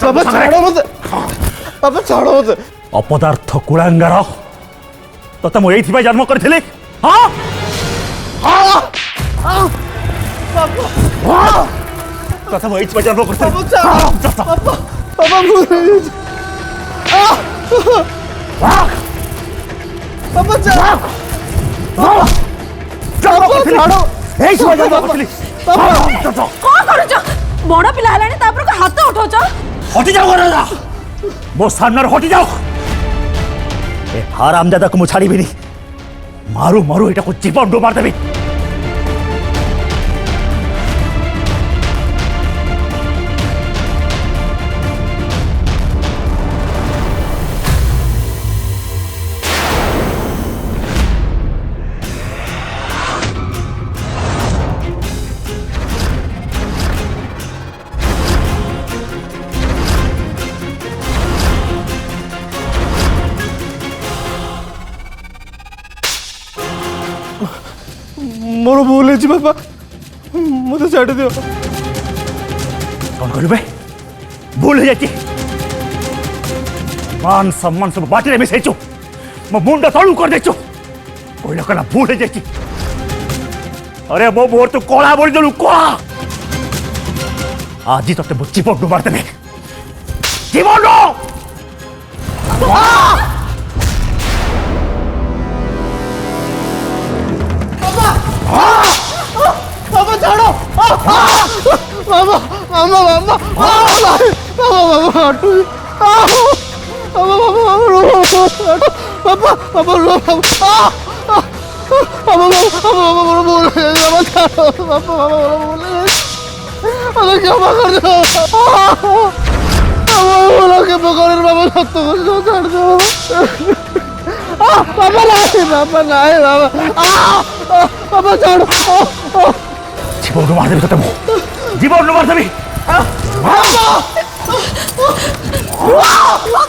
बाबा छाड़ो मत बाबा छाड़ो मत अपदार्थ कुलांगार तते मु एइथिबा जन्म करथिले हां तते मु एइथिबा जन्म करथिले बाबा बाबा भूल बाबा छाड़ो छाड़ो एइथिबा जन्म करथिले कौन करूछ बड़ पिला हलानी तापर को हाथ उठाउछ हटी जाओ राजा मो सामने हटी जाओ ए हरामजादा को मु छाड़ीबिनी मारू मारू एटा को जीवन डुबार देबी मोर भूल है बाबा मुझे छाड़ दियो कौन करू बे भूल हो जाती मान सम्मान सब बाटी मिसैचु मो मुंड तलू कर देचु कोई कला भूल हो जाती अरे मो मोर तो कोला बोल देलु कोला आज तते मो जीवन डुबार देबे जीवन रो बाबा छाड़ो बाबा मामा मामा बाबा बाबा हटू बाबा बाबा रो बाबा बाबा रो बाबा बाबा बोल बाबा छाड़ो बाबा बाबा बोल अरे क्या कर दो बाबा बोला के पकड़ बाबा सत्य को छाड़ दो बाबा नहीं बाबा बाबा छाड़ो जीवन मार देबी तते जीवन मार देबी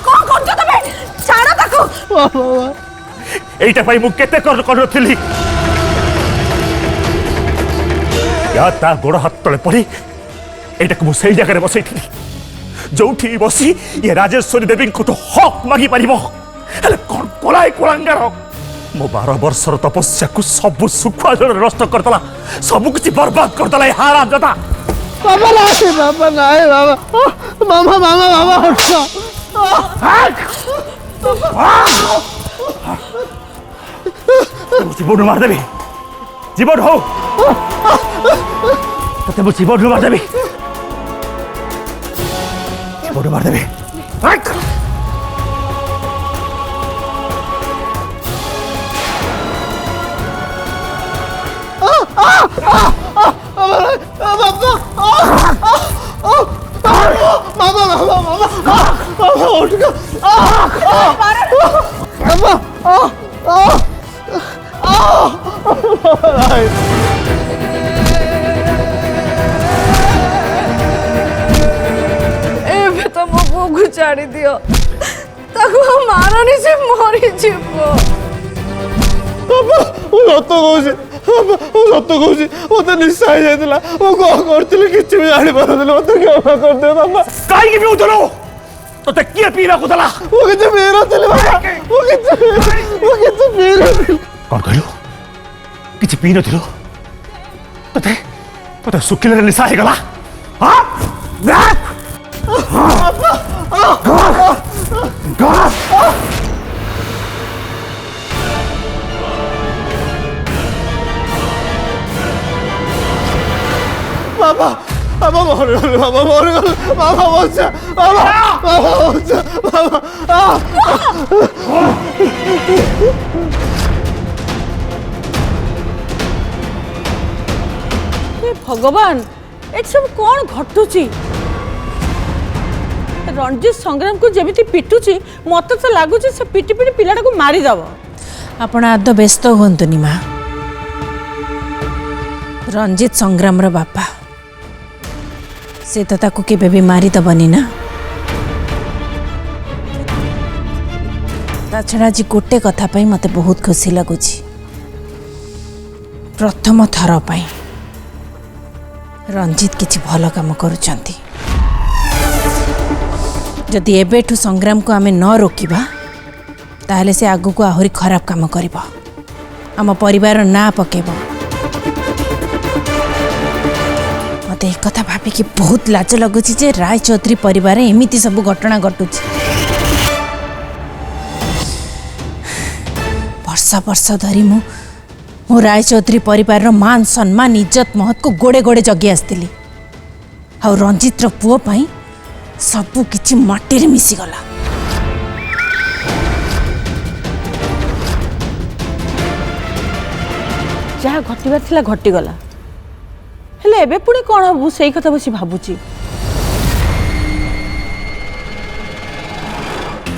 कौन करछ तबे छाड़ ताको एइटा पाई मु केते कर थिली या ता गोड़ हाथ तले पड़ी एटा को मु सही जगह रे बसई थिली जोठी बसी ये राजेश्वरी देवी को तो हक मागी परिबो हेले कोन कोलाई कोलांगार मो 12 वर्षर तपस्या को सब सुखा जड़ नष्ट करतला सब कुछ बर्बाद करतला ये हराम जाता बाबा नहीं बाबा मामा मामा मामा हटो जीवन मार देबी जीवन हो तते मु जीवन मार देबी जीवन मार देबी एबे तो मो को छाड़ी दियो ताको मारनी से मरी जीवो बाबा वो सत्य कहूँ वो सत्य कहूँ मत निशा हो जाता वो कौन करते किसी भी जानी पार मत क्षमा कर दे बाबा कहीं भी उठलो तो ते किए पीला कुतला वो किसी मेरा चले बाबा वो किसी मेरा कौन कहलो किछि पी नथिलो तते तते सुखिले निशा हे गला हां बाबा बाबा मर गल बाबा मर गल बाबा बच्चा बाबा बाबा बच्चा बाबा भगवान ये सब कौन घटुची रणजीत संग्राम को जमी पिटुची मत तो लगुच से पिटी पिटी पिलाटा को मारिदेव आपण आद व्यस्त हुंतुनी माँ रणजीत संग्राम बापा से तो ताकू केबे भी मारी दबनी ना। ताछड़ा आज गोटे कथा पाई मते बहुत खुशी लगुच। प्रथम थर पाई रंजीत किछि भल काम करुचंती। जदि एबेठु संग्राम को आमे न रोकिबा ताहले से आगु को आहुरी खराब काम करिबा, आम परिवार ना पकेबा। मते एक कथा भाबी कि बहुत लाज लगुची जे राय चौधरी परिवार एमिति सब घटना घटुची। वर्ष वर्ष धरी मो राय चौधरी परिवार मान सम्मान इज्जत महत को गोड़े गोड़े जगी आसती। आ रंजीत पुओ पाई सबू किछि माटी रे मिसी गला। जहाँ घटबार थिला घटीगला, हेले एबे पुणी कौन हबु सेई कथा बसी भाबुची।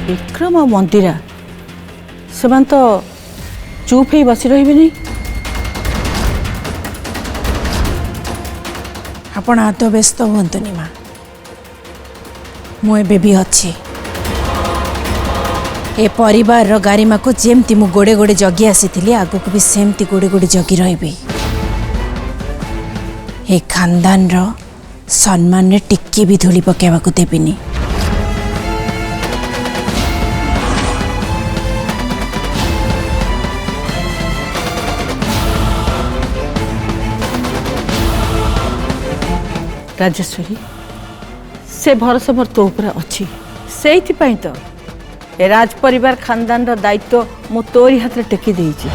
विक्रम और मंदिरा से तो चुप ही बसी रही नहीं। आपण आदौ व्यस्त हुअंतुनी माँ, मुझे भी अच्छी। ए परिवार गारिमा को जेमती मु गोड़े गोड़े जगी आसी आगु को भी सेमती गोड़े गोड़े जगी रही। ए खानदान रो सम्मान रे टिक्की भी धूली पकेवा को देबिनी। राजेश्वरी से भरोसा मोर तो ऊपर अच्छी, से तो ए राज परिवार खानदान रो दायित्व मु तोरी हाथ रे टेकी देइची।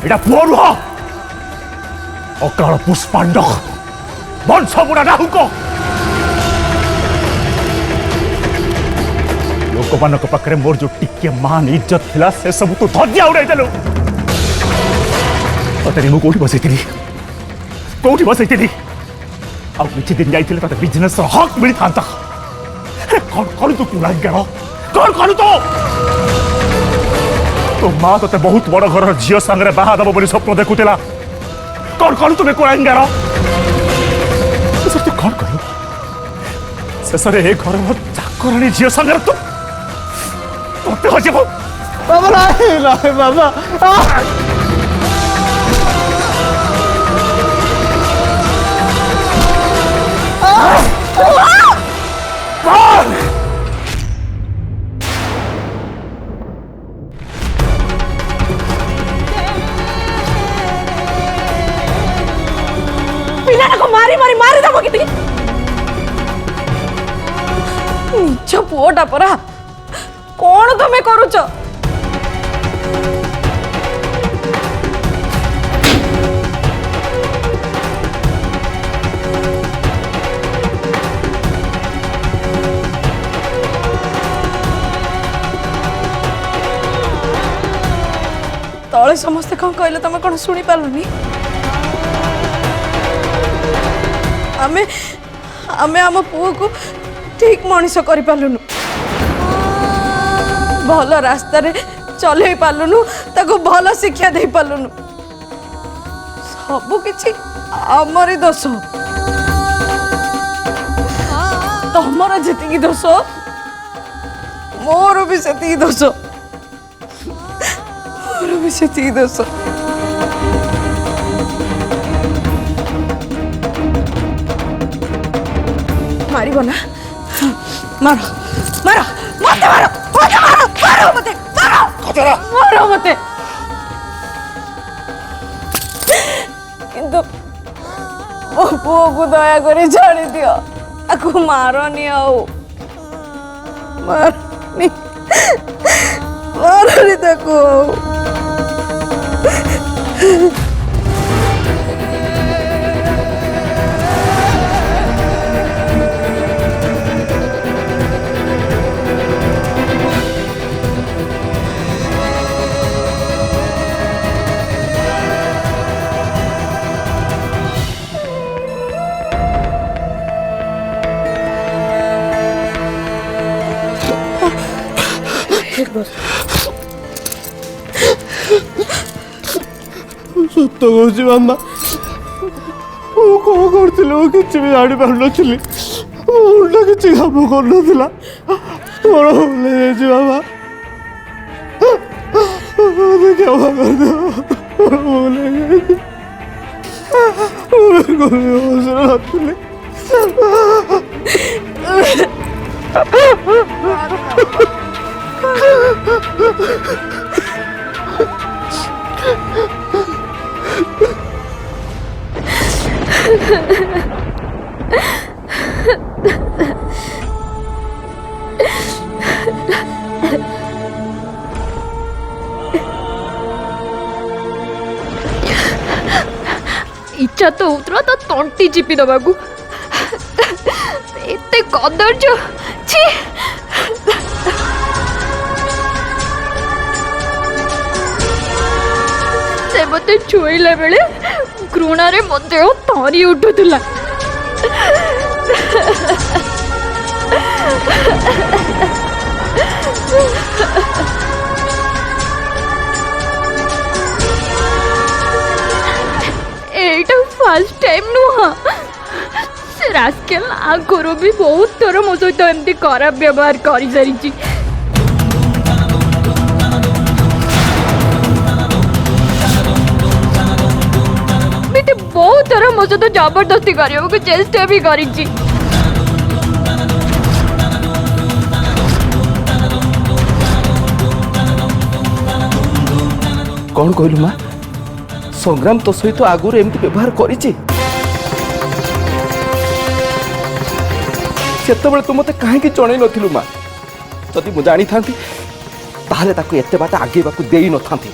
এটা পুଅ ନୁହ, ଅକାଳ ପୁଷ୍ପାଣ୍ଡ ବଂଶ ବୁଢା ରାହୁକ। ଲୋକମାନଙ୍କ ପାଖରେ ମୋର ଯୋଉ ଟିକେ ମାନ ଇଜ୍ଜତ ଥିଲା ସେ ସବୁ ତୁ ଧଜ୍ଜା ଉଡାଇ ଦେଲୁ। ତତେ ମୁଁ କୋଉଠି ବସେଇଥିଲି ଆଉ କିଛି ଦିନ ଯାଇଥିଲେ ତତେ ବିଜନେସର ହକ୍ ମିଳିଥାନ୍ତା। କଣ କରୁ ତୁ କୁଳାଙ୍ଗର, କଣ କରୁ ତୁ? तो माँ तो बहुत बड़ घर झील सांगे बाहा दब बोली स्वप्न देखुला। कौन कौन तुम्हें कुआंगार तू कौन कर शेष ए घर चाकराणी झील सांगे तू मत हजे बाबा नहीं बाबा मारी दब कि निज पुओटा परा कौन तुम्हें करुच? तले समस्ते कौन कहले तुम कौन शुणी पालुनी? आमे आमे आम पुओ को ठीक मनीष कर पालुनु, भल रास्ता रे चले पालुनु, ताको भल शिक्षा दे पालुनु। सब किछि आमरी दोष। तमर जेतिकी दोष मोर भी सेतिकी दोष, मोर भी सेतिकी दोष। मारिबो ना, मारो मारो मते मारो मते मारो मारो मते मारो खतरा मारो मते। किंतु ओ पुओ को दया करे छाड़ी दियो, ताको मारोनी आओ मारोनी मारोनी ताको। ସତ କହୁଛି ମାମା, ମୁଁ କ'ଣ କରୁଥିଲି ମୁଁ କିଛି ବି ଜାଣିପାରୁନଥିଲି। ମୋ ମୁଣ୍ଡ କିଛି କାମ କରୁନଥିଲା। ମୋର ଭୁଲ ହେଇଯାଇଛି ମାମା, ମୋତେ କ୍ଷମା କରିଦେବ। ମୋର ଭୁଲ ହେଇଯାଇଛି। ମୁଁ ବିଲକୁଲ ବି ହୋସରେ ନଥିଲି। ଇଚ୍ଛା ତ ହଉଥିଲା ତା ତଣ୍ଟି ଚିପି ଦେବାକୁ, ଏତେ କଦର୍ଯ୍ୟ। ଛି, ସେ ମତେ ଛୁଇଁଲା ବେଳେ ଘୃଣାରେ ମୋ ଦେହ ଥରି ଉଠୁଥିଲା। ଏଇଟା ଫାର୍ଷ୍ଟ ଟାଇମ୍ ନୁହଁ, ସେ ରାସ୍କେଲ ଆଗରୁ ବି ବହୁତ ଥର ମୋ ସହିତ ଏମିତି ଖରାପ ବ୍ୟବହାର କରିସାରିଛି। ବହୁତ ଥର ମୋ ସହିତ ଜବରଦସ୍ତି କରିବାକୁ ଚେଷ୍ଟା ବି କରିଛି। कौन कहलु माँ? संग्राम तो सहित आगुरी एमती व्यवहार करिछि? सेतबेले तू मते काहेकि जणै नथिलु माँ? जदि मु जानी थांती ताहले ताकु एते बाट आगेबाकु देई नथांती।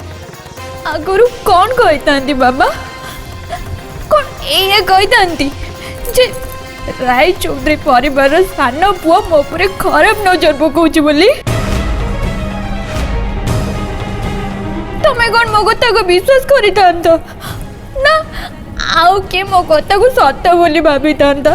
आगरू कौन कहता बाबा? कौन ये कहता जे राय चौधरी परिवार सान पुआ मो उपरे खराब नजर पकाउछि बोली? तमें कौन मो कथा को विश्वास करी थांत ना आउ के मो कथा को सत्य बोली भाभी थांत?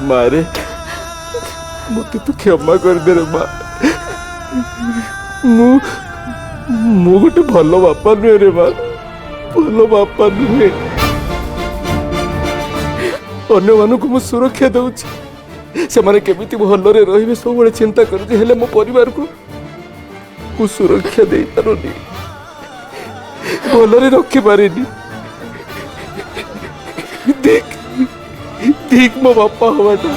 मारे मते तू क्षमा कर दे रे माँ। मु गोटे भल बापा नुहे रे माँ, भल बापा नुहे। अन्य मानक मु सुरक्षा दउछि, से माने केमिति भलरे रहिबे सब बळे चिंता करूछि, हेले मो परिवार को मु सुरक्षा देई पारुनी, भलरे रखि पारिनी। देख देख मो बापा हवाटा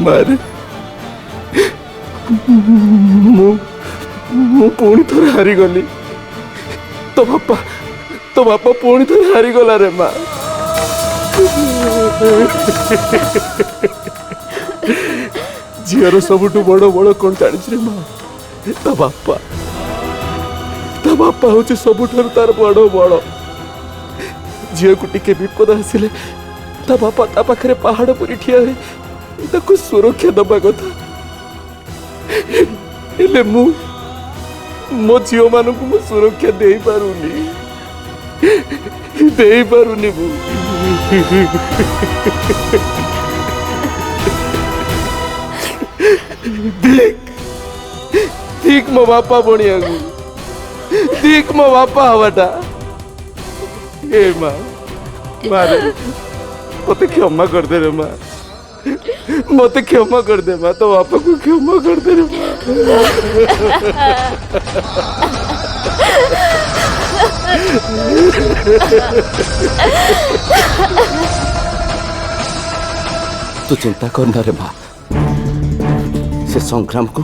मारे मु पुणी थोड़े हारी गली। तो बापा पुणी थोड़े हारी गला रे माँ। झीर सबुठ बड़ बड़ कौन जानी रे माँ? ता बापा हूँ सबुठ तार बड़ बड़। झील को टिके विपद आसिले ता बापा ता पाखरे पहाड़ पुरी ठिया हुए ताको सुरक्षा दबा कथा। हेले मो झील मानक मु सुरक्षा दे पारुनी मु। देख मो बापा बनिया देख मो बापा हवाटा। ए माँ मारे मते क्षमा कर दे रे माँ, मते क्षमा कर दे माँ। तो बापा को क्षमा कर दे रे माँ। तू चिंता करना रे माँ से संग्राम को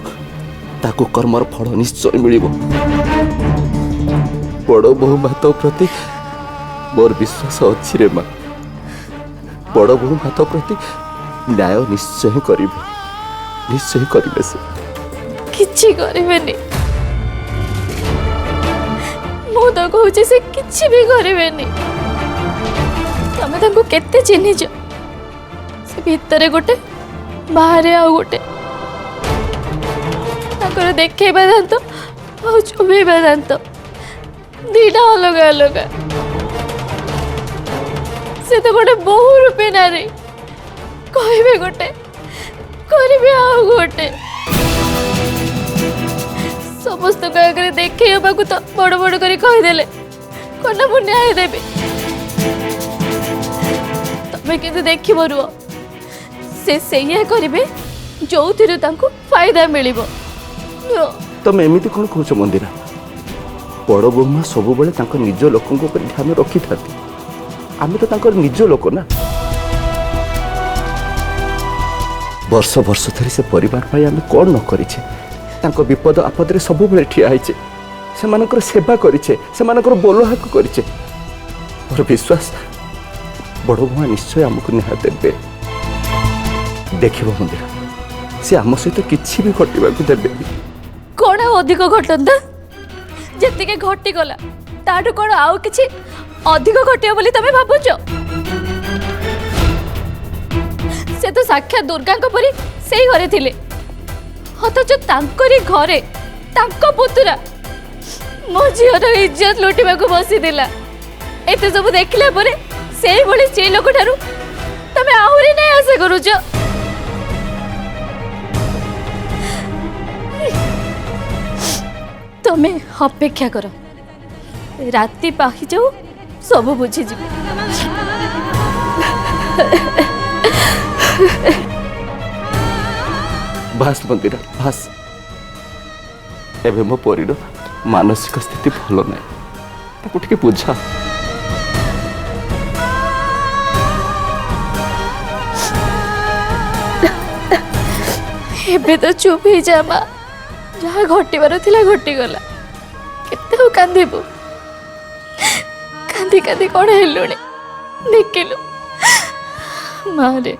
ताकू कर्मर फल निश्चय मिल बड़ बहु मात प्रति मोर विश्वास अच्छी रे माँ बड़ बहु मात प्रति न्याय निश्चय करिवे से किछि करिवेनी मु तो कहूची से किछि भी करिवेनी तमे तांको केते चिन्हिच से भितरे गोटे बाहरे आ गोटे ताकर देखेबा दांत आ चुबेबा दांत दीटा अलग अलग से तो गोटे बहु रूपे नारी कहबे गोटे करिबे आ गोटे समस्त आगे देखे को तो बड़ बड़ कर कहीदेले कौन मु न्याय देवी तमें कि देख रुह से करेंगे जो फायदा मिल तमें एमती कौन कौच मंदिरा बड़ बोमा सब निज लोक ध्यान रखी था आम तो निज लोक ना वर्ष वर्ष धरी से परिवार पाई आम कौन न करिछे तांको विपद आपद सब बेले ठिया होइछे सेमानकर सेवा करिछे सेमानकर बोलहाक करिछे मोर विश्वास बड़ बोमा निश्चय आमको न्याय देबे देखिबो मंदिरा से आम सहित किछि भी घटिबा को देबे कौन अधिक घटंता जेतिके घटी गला ताठू कौन आउ किछि अधिक घटियो बोली तमे भाबुछ से तो साक्षात दुर्गा परी से घरे थिले अथच तांकरी घरे तांको पुतुरा मो झीर इज्जत लुटिबा को बसी दिला एते सब देखला परे सेही भली से लोक ठारू तमे आहुरी नै आशा करूछ तमे अपेक्षा करो राति पाही जाऊ सब बुझी जी भास मंदिरा भास एवं मो परीर मानसिक स्थिति भल ना ताको टिके बुझा एबे तो चुप ही जा माँ जहाँ घटिबार थिला घटिगला केते कांदिबु कांदी कांदी कौन हेलुणी देखिलु मारे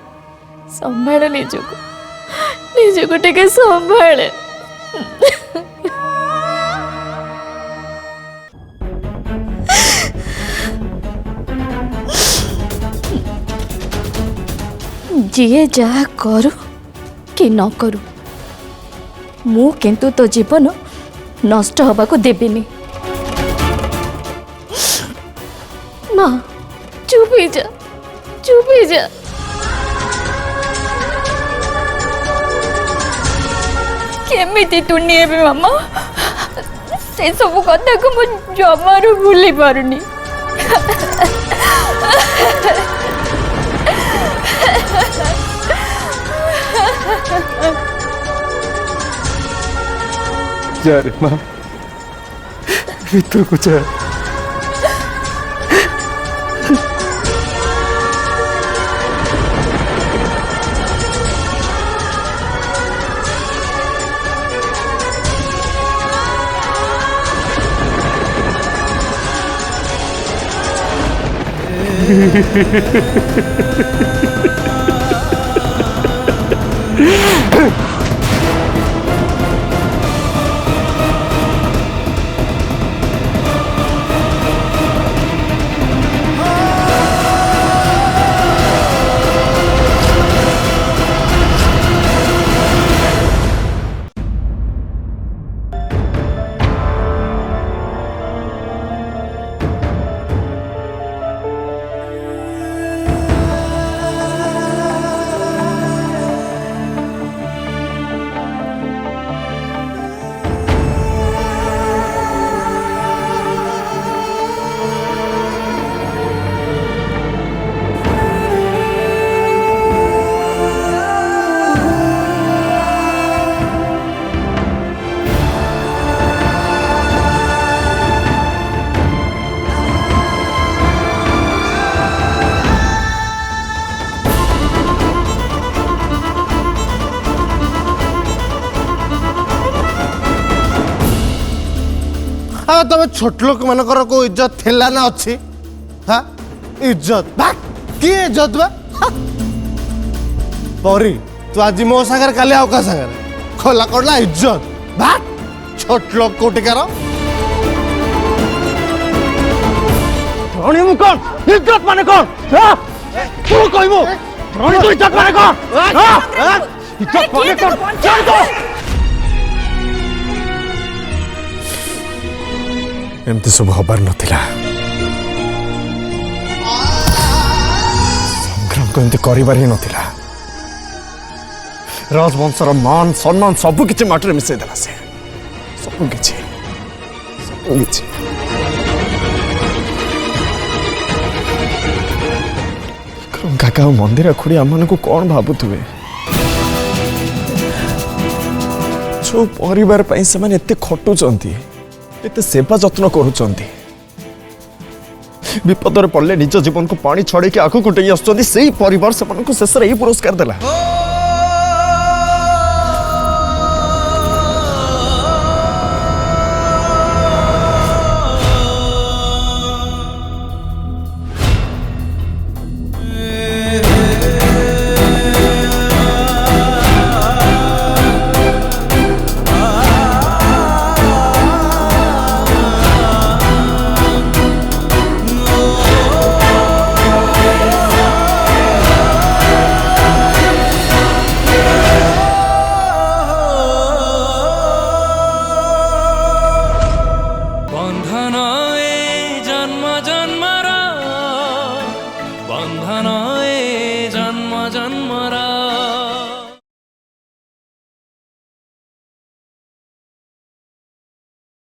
संभाल निजको टिके संभाले जी जहा करू कि न करू मु किंतु तो जीवन नष्ट हवा को देबिनी माँ चुप ही जा केमिति तुनी एबे मामा से सब कथा को मु जमारू भूली पारुनी जा रे माँ भीतर को जा तब छोट लोक मानकर को इज्जत थिला ना अच्छी हाँ इज्जत बा की इज्जत बा हाँ। परी तू आज मो सागर काले आउ का सागर खोला करला इज्जत बा छोट लोक कोटिकार रानी मु कौन इज्जत माने कौन हां तू कहबो रानी तो इज्जत माने कौन हां इज्जत माने कौन जान दो एमती सब हबार नथिला संग्राम को एमती करिबार ही नथिला राजवंशर मान सम्मान सब किछि माटरे मिसै देला से सब किछि काका मंदिर खुड़ी आम को कौन भावुवे जो परिवार से माने एते खटुचंती एते सेवा जत्न करुचंती विपदर पड़े निज जीवन को पानी छड़े आगू टेई आसुचंती सेही परिवार से शेष पुरस्कार देला